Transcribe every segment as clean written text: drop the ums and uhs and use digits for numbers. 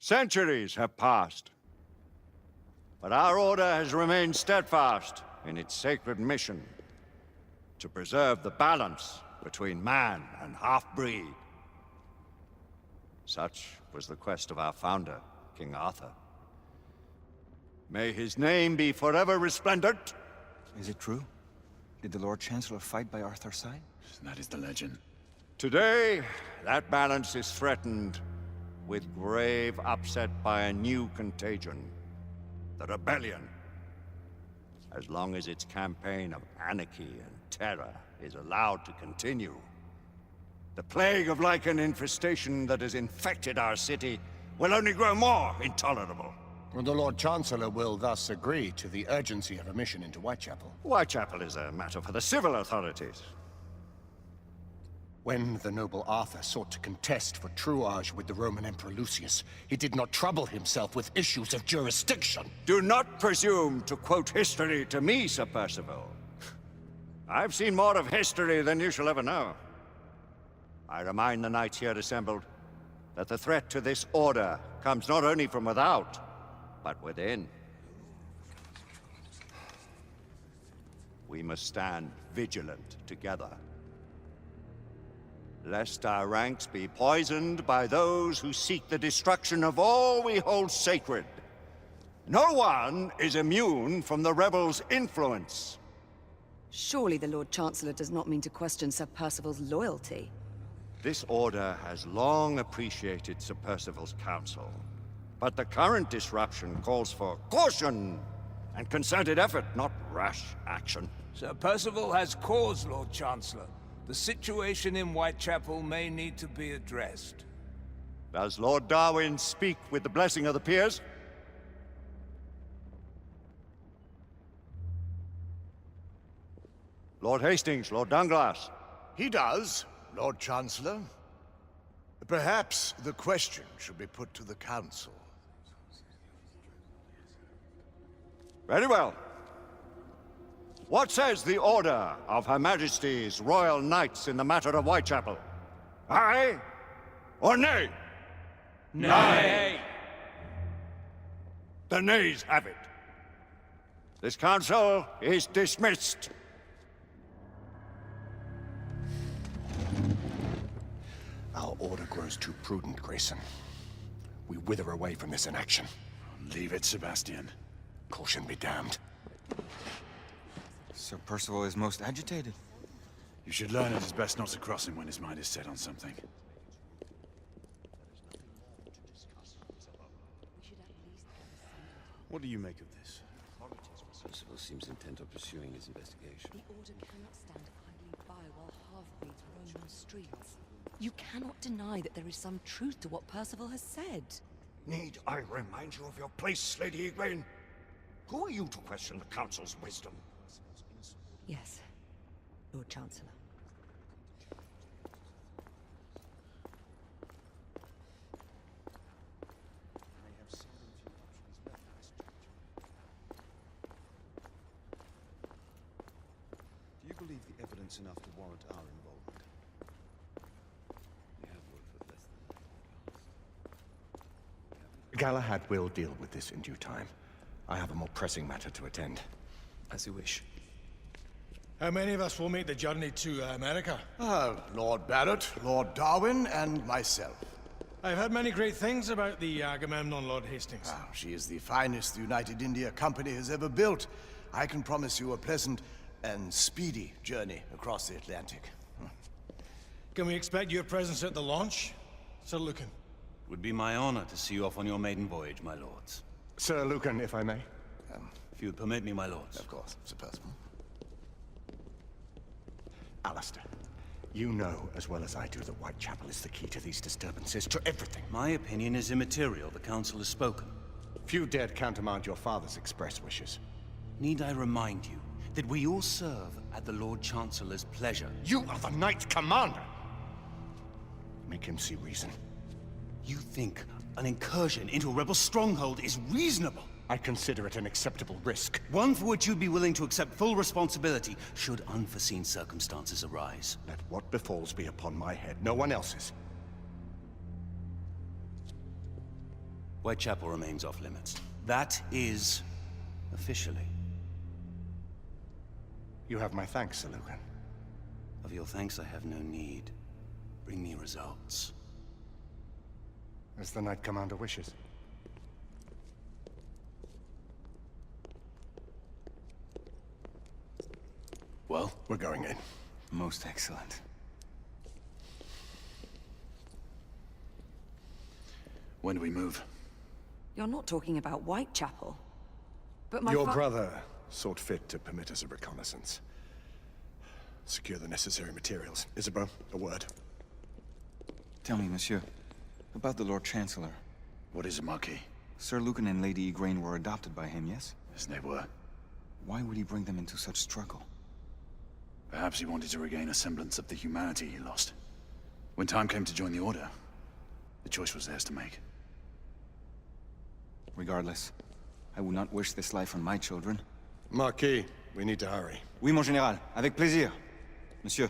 Centuries have passed, but our order has remained steadfast in its sacred mission to preserve the balance between man and half-breed. Such was the quest of our founder, King Arthur. May his name be forever resplendent. Is it true? Did the Lord Chancellor fight by Arthur's side? That is the legend. Today, that balance is threatened with grave upset by a new contagion. The rebellion. As long as its campaign of anarchy and terror is allowed to continue, the plague of lichen infestation that has infected our city will only grow more intolerable. And the Lord Chancellor will thus agree to the urgency of a mission into Whitechapel. Whitechapel is a matter for the civil authorities. When the noble Arthur sought to contest for truage with the Roman Emperor Lucius, he did not trouble himself with issues of jurisdiction. Do not presume to quote history to me, Sir Percival. I've seen more of history than you shall ever know. I remind the knights here assembled that the threat to this order comes not only from without, but within. We must stand vigilant together, lest our ranks be poisoned by those who seek the destruction of all we hold sacred. No one is immune from the rebels' influence. Surely the Lord Chancellor does not mean to question Sir Percival's loyalty. This order has long appreciated Sir Percival's counsel, but the current disruption calls for caution and concerted effort, not rash action. Sir Percival has cause, Lord Chancellor. The situation in Whitechapel may need to be addressed. Does Lord Darwin speak with the blessing of the peers? Lord Hastings, Lord Dunglass. He does, Lord Chancellor. Perhaps the question should be put to the Council. Very well. What says the Order of Her Majesty's Royal Knights in the matter of Whitechapel? Aye or nay? Nay! The nays have it. This council is dismissed. Our order grows too prudent, Grayson. We wither away from this inaction. Leave it, Sebastian. Caution be damned. Sir Percival is most agitated. You should learn it is best not to cross him when his mind is set on something. What do you make of this? Percival seems intent on pursuing his investigation. The Order cannot stand idly by while half-breeds roam the streets. You cannot deny that there is some truth to what Percival has said. Need I remind you of your place, Lady Egwene? Who are you to question the Council's wisdom? Yes, Lord Chancellor. Do you believe the evidence enough to warrant our involvement? We have worked with less than Galahad will deal with this in due time. I have a more pressing matter to attend. As you wish. How many of us will make the journey to America? Lord Barrett, Lord Darwin, and myself. I've heard many great things about the Agamemnon, Lord Hastings. She is the finest the United India Company has ever built. I can promise you a pleasant and speedy journey across the Atlantic. Can we expect your presence at the launch, Sir Lucan? Would be my honor to see you off on your maiden voyage, my lords. Sir Lucan, if I may. If you would permit me, my lords. Of course, Sir Percival. Alistair, you know as well as I do that Whitechapel is the key to these disturbances, to everything. My opinion is immaterial. The council has spoken. Few dared countermand your father's express wishes. Need I remind you that we all serve at the Lord Chancellor's pleasure? You are the Knight Commander! Make him see reason. You think an incursion into a rebel stronghold is reasonable? I consider it an acceptable risk. One for which you'd be willing to accept full responsibility should unforeseen circumstances arise. Let what befalls be upon my head, no one else's. Whitechapel remains off limits. That is officially. You have my thanks, Sir Lucan. Of your thanks I have no need. Bring me results. As the Knight Commander wishes. Well? We're going in. Most excellent. When do we move? You're not talking about Whitechapel. But my Your brother sought fit to permit us a reconnaissance. Secure the necessary materials. Isabeau, a word. Tell me, monsieur, about the Lord Chancellor. What is it, Marquis? Sir Lucan and Lady Igraine were adopted by him, yes? Yes, they were. Why would he bring them into such struggle? Perhaps he wanted to regain a semblance of the humanity he lost. When time came to join the Order, the choice was theirs to make. Regardless, I would not wish this life on my children. Marquis, we need to hurry. Oui, mon général. Avec plaisir. Monsieur.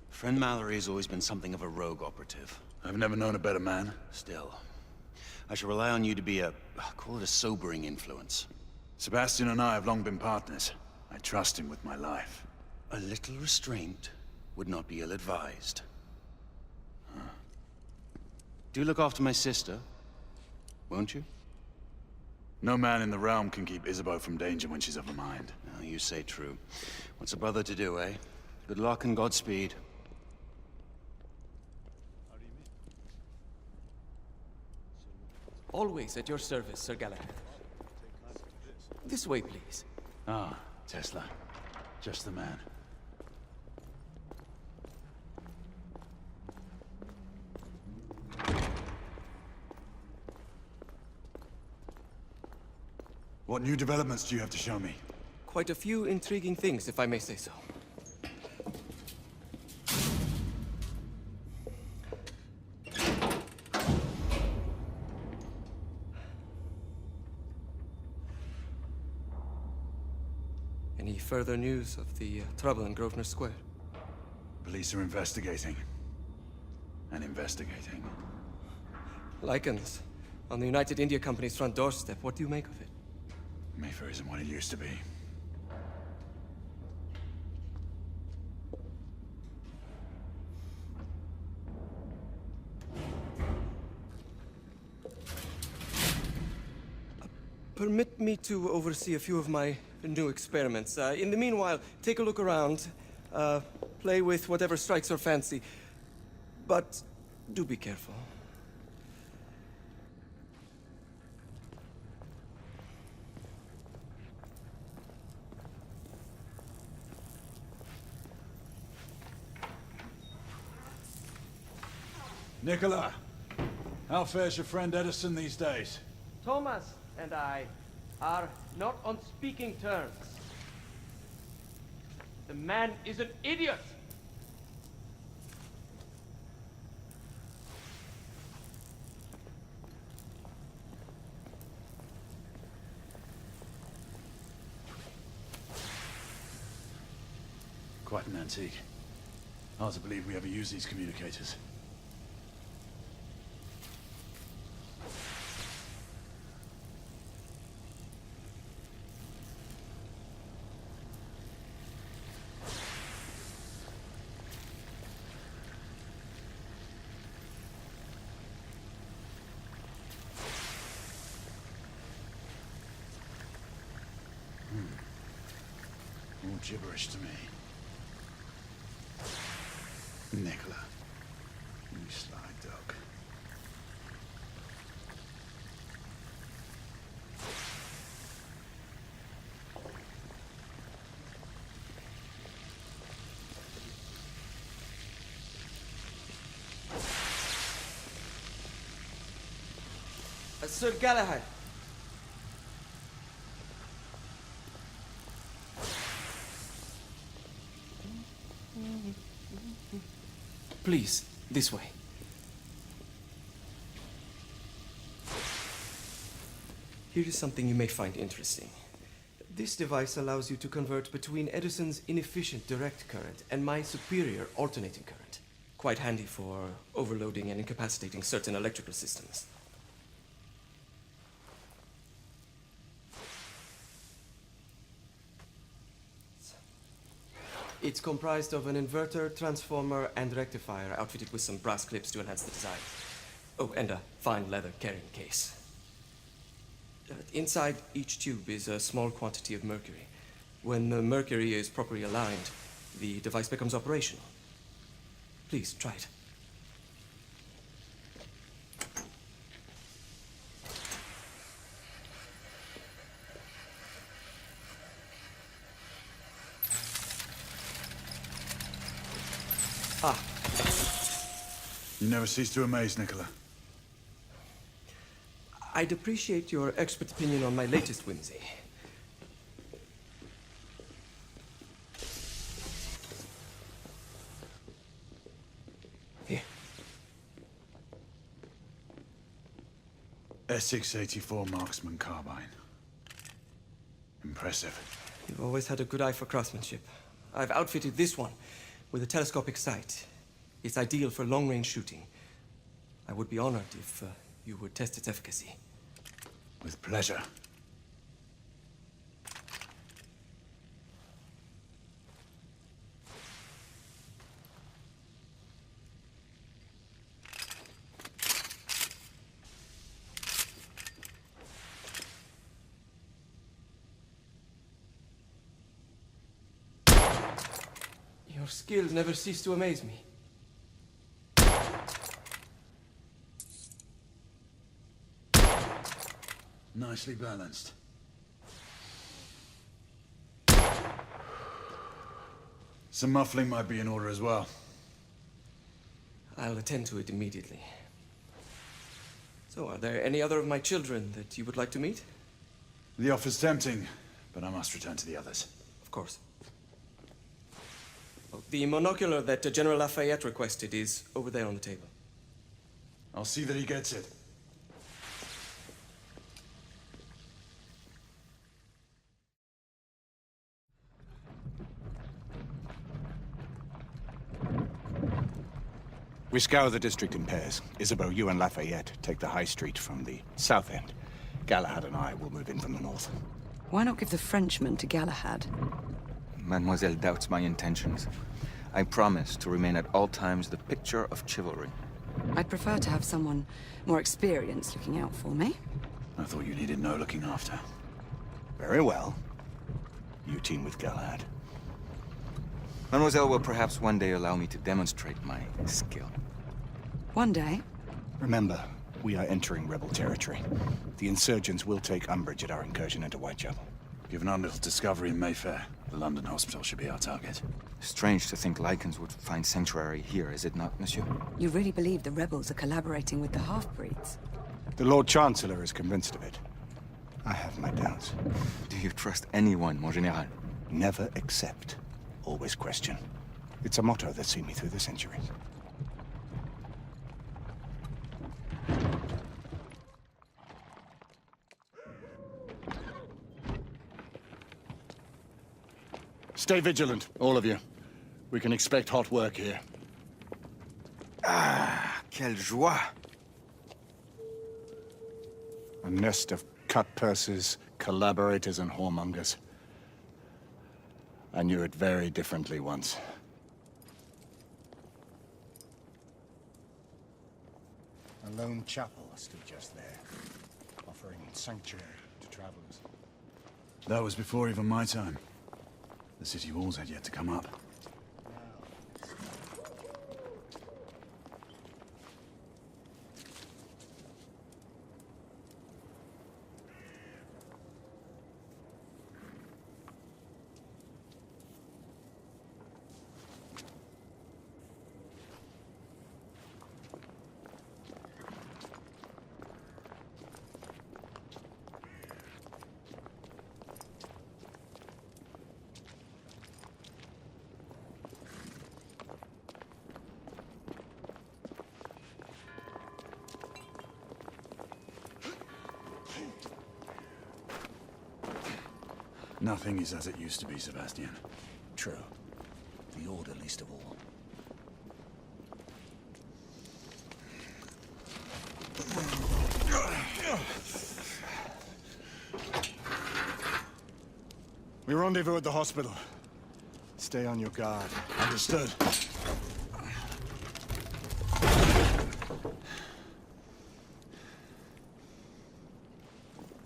Friend Mallory has always been something of a rogue operative. I've never known a better man. Still, I shall rely on you to be call it a sobering influence. Sebastian and I have long been partners. I trust him with my life. A little restraint would not be ill-advised. Do look after my sister, won't you? No man in the realm can keep Isabeau from danger when she's of a mind. Oh, you say true. What's a brother to do, eh? Good luck and Godspeed. Always at your service, Sir Galahad. This way, please. Ah, Tesla. Just the man. What new developments do you have to show me? Quite a few intriguing things, if I may say so. Any further news of the trouble in Grosvenor Square? Police are investigating. And investigating. Lycans, on the United India Company's front doorstep. What do you make of it? Mayfair isn't what it used to be. Permit me to oversee a few of my new experiments. In the meanwhile, take a look around. Play with whatever strikes your fancy. But do be careful. Nicola, how fares your friend Edison these days? Thomas and I are not on speaking terms. The man is an idiot! Quite an antique. Hard to believe we ever use these communicators. All gibberish to me. Nicola, you sly dog. Sir Galahad. Please, this way. Here is something you may find interesting. This device allows you to convert between Edison's inefficient direct current and my superior alternating current. quite handy for overloading and incapacitating certain electrical systems. It's comprised of an inverter, transformer, and rectifier outfitted with some brass clips to enhance the design. Oh, and a fine leather carrying case. Inside each tube is a small quantity of mercury. When the mercury is properly aligned, the device becomes operational. Please, try it. You never cease to amaze, Nicola. I'd appreciate your expert opinion on my latest whimsy. Here. S684 Marksman Carbine. Impressive. You've always had a good eye for craftsmanship. I've outfitted this one with a telescopic sight. It's ideal for long-range shooting. I would be honored if you would test its efficacy. With pleasure. Your skills never cease to amaze me. Nicely balanced. Some muffling might be in order as well. I'll attend to it immediately. So, are there any other of my children that you would like to meet? The offer's tempting, but I must return to the others. Of course. Oh, the monocular that General Lafayette requested is over there on the table. I'll see that he gets it. We scour the district in pairs. Isabeau, you and Lafayette take the high street from the south end. Galahad and I will move in from the north. Why not give the Frenchman to Galahad? Mademoiselle doubts my intentions. I promise to remain at all times the picture of chivalry. I'd prefer to have someone more experienced looking out for me. I thought you needed no looking after. Very well. You team with Galahad. Mademoiselle will perhaps one day allow me to demonstrate my skill. One day? Remember, we are entering rebel territory. The insurgents will take umbrage at our incursion into Whitechapel. Given our little discovery in Mayfair, the London hospital should be our target. Strange to think Lycans would find sanctuary here, is it not, monsieur? You really believe the rebels are collaborating with the half-breeds? The Lord Chancellor is convinced of it. I have my doubts. Do you trust anyone, mon général? Never accept. Always question. It's a motto that's seen me through the centuries. Stay vigilant, all of you. We can expect hot work here. Ah, quelle joie! A nest of cut-purses, collaborators, and whoremongers. I knew it very differently once. A lone chapel stood just there, offering sanctuary to travelers. That was before even my time. The city walls had yet to come up. Nothing is as it used to be, Sebastian. True. The Order least of all. We rendezvous at the hospital. Stay on your guard. Understood.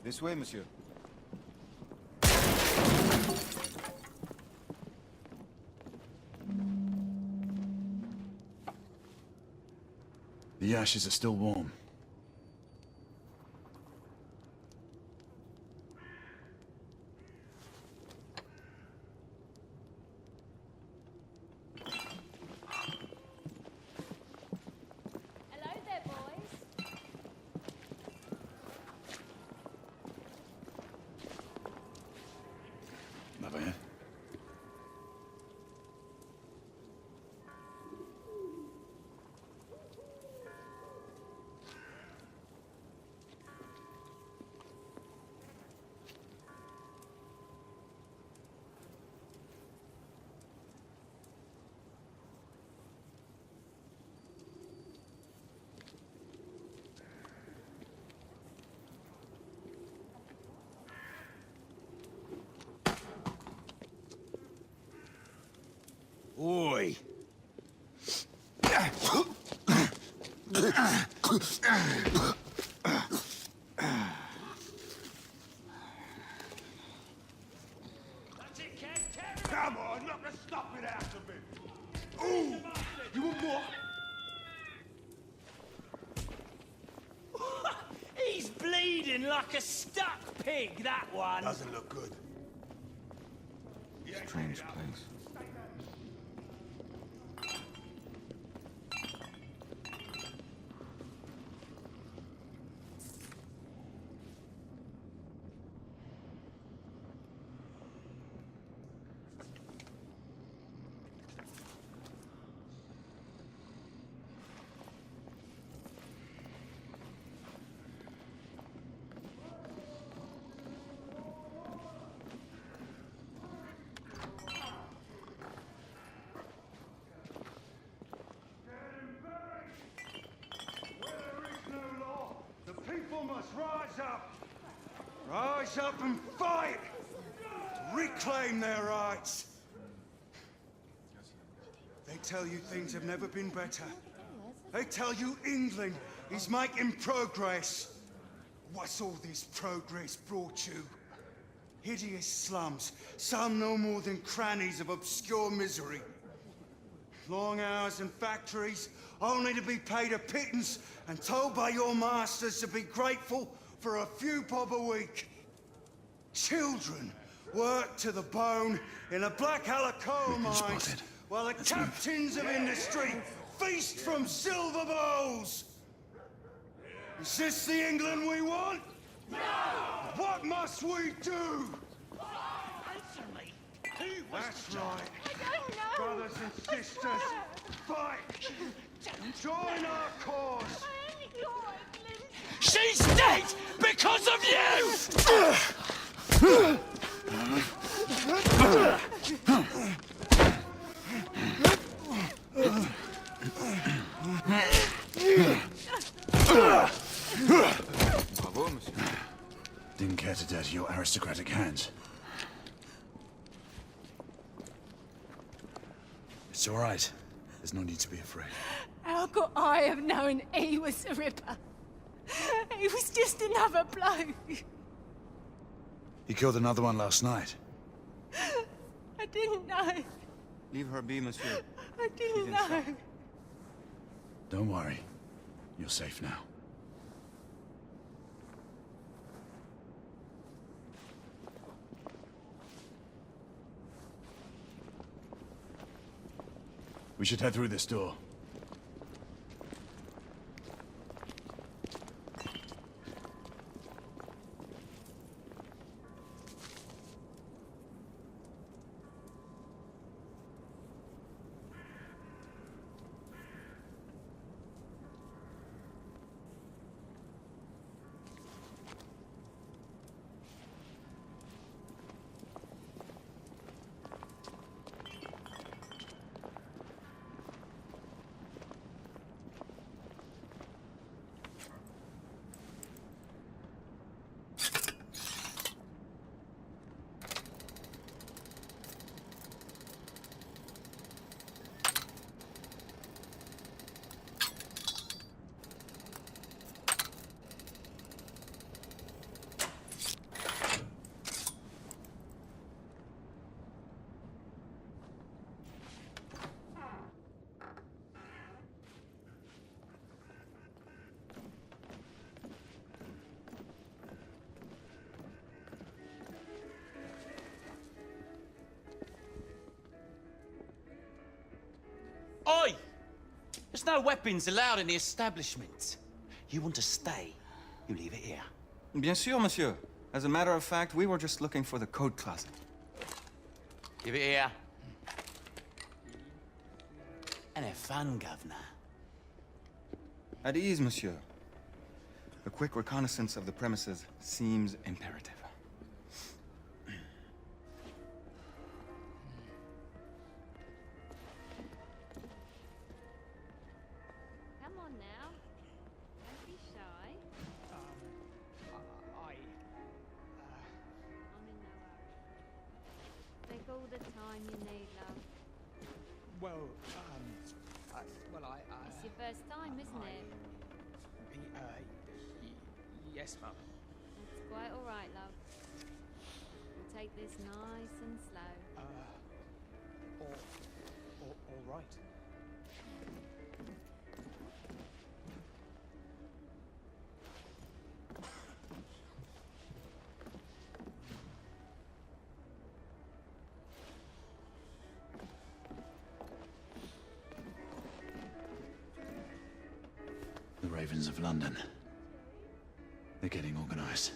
This way, monsieur. The ashes are still warm. Hello there, boys. Over here. Oi! Come on, knock the stuffing out of him! Ooh! You want more? He's bleeding like a stuck pig, that one. Doesn't look good. Strange place. Must rise up! Rise up and fight! Reclaim their rights! They tell you things have never been better. They tell you England is making progress. What's all this progress brought you? Hideous slums, some no more than crannies of obscure misery. Long hours in factories, only to be paid a pittance and told by your masters to be grateful for a few bob a week. Children work to the bone in the black coal mines, while the captains of industry feast from silver bowls. Is this the England we want? No! What must we do? Answer me. That's right. Brothers and sisters, fight! Join our cause! She's dead because of you! Bravo, monsieur. Didn't care to dirty your aristocratic hands. It's all right. There's no need to be afraid. How could I have known he was the Ripper? He was just another bloke. He killed another one last night. I didn't know. Leave her be, monsieur. I didn't She's know. inside. Don't worry. You're safe now. We should head through this door. Oi! There's no weapons allowed in the establishment. You want to stay, you leave it here. Bien sûr, monsieur. As a matter of fact, we were just looking for the code closet. Give it here. And have fun, Governor. At ease, monsieur. A quick reconnaissance of the premises seems imperative. Come on now. Don't be shy. I'm in no hurry. Take all the time you need, love. Well, It's your first time, isn't it? yes, Mum. It's quite all right, love. We'll take this nice and slow. All right. The Ravens of London. They're getting organized.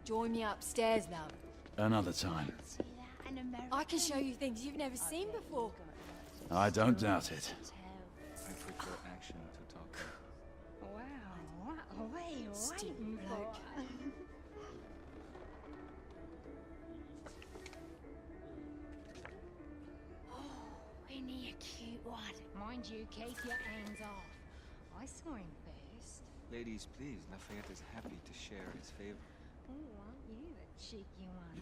Join me upstairs, love. Another time. I can show you things you've never seen before. I don't doubt it. I prefer action to talk. Wow, what are you waiting for? Isn't he a cute one? Mind you, keep your hands off. I saw him first. Ladies, please. Lafayette is happy to share his favor. Oh, aren't you the cheeky one?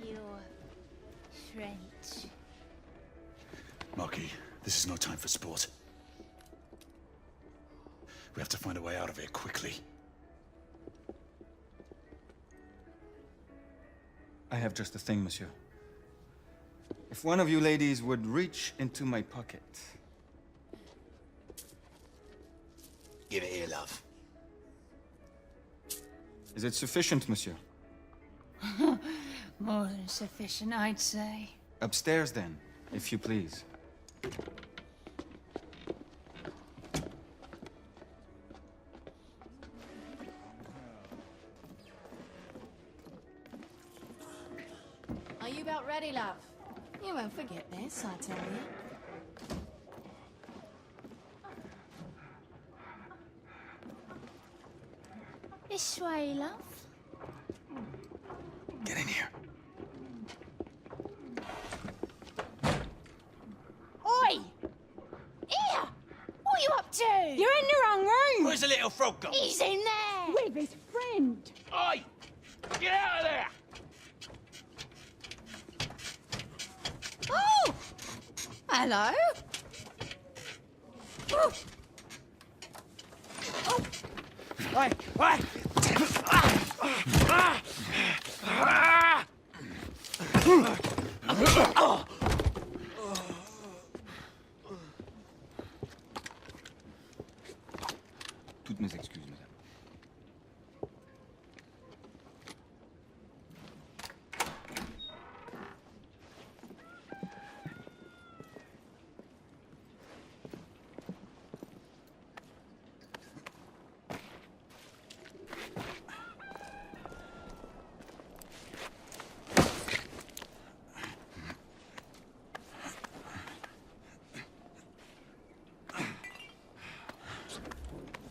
You're French. Marquis, this is no time for sport. We have to find a way out of here quickly. I have just the thing, monsieur. If one of you ladies would reach into my pocket. Give it here, love. Is it sufficient, monsieur? More than sufficient, I'd say. Upstairs, then, if you please. Are you about ready, love? You won't forget this, I tell you. This way, love. Get in here. Oi! Here! What are you up to? You're in the wrong room! Where's the little frog gone? He's in there! With his friend! Oi! Get out of there! Oh! Hello? Oh! Oh! Oi! Oi! Toutes mes excuses, madame.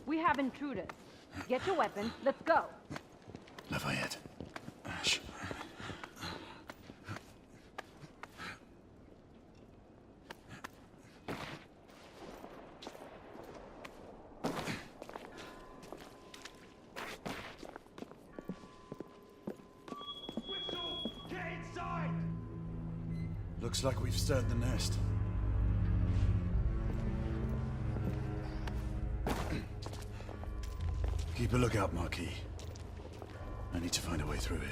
We have intruders. Get your weapons. Let's go. Lafayette. Ash. Get inside! Looks like we've stirred the nest. Keep a lookout, Marquis. I need to find a way through here.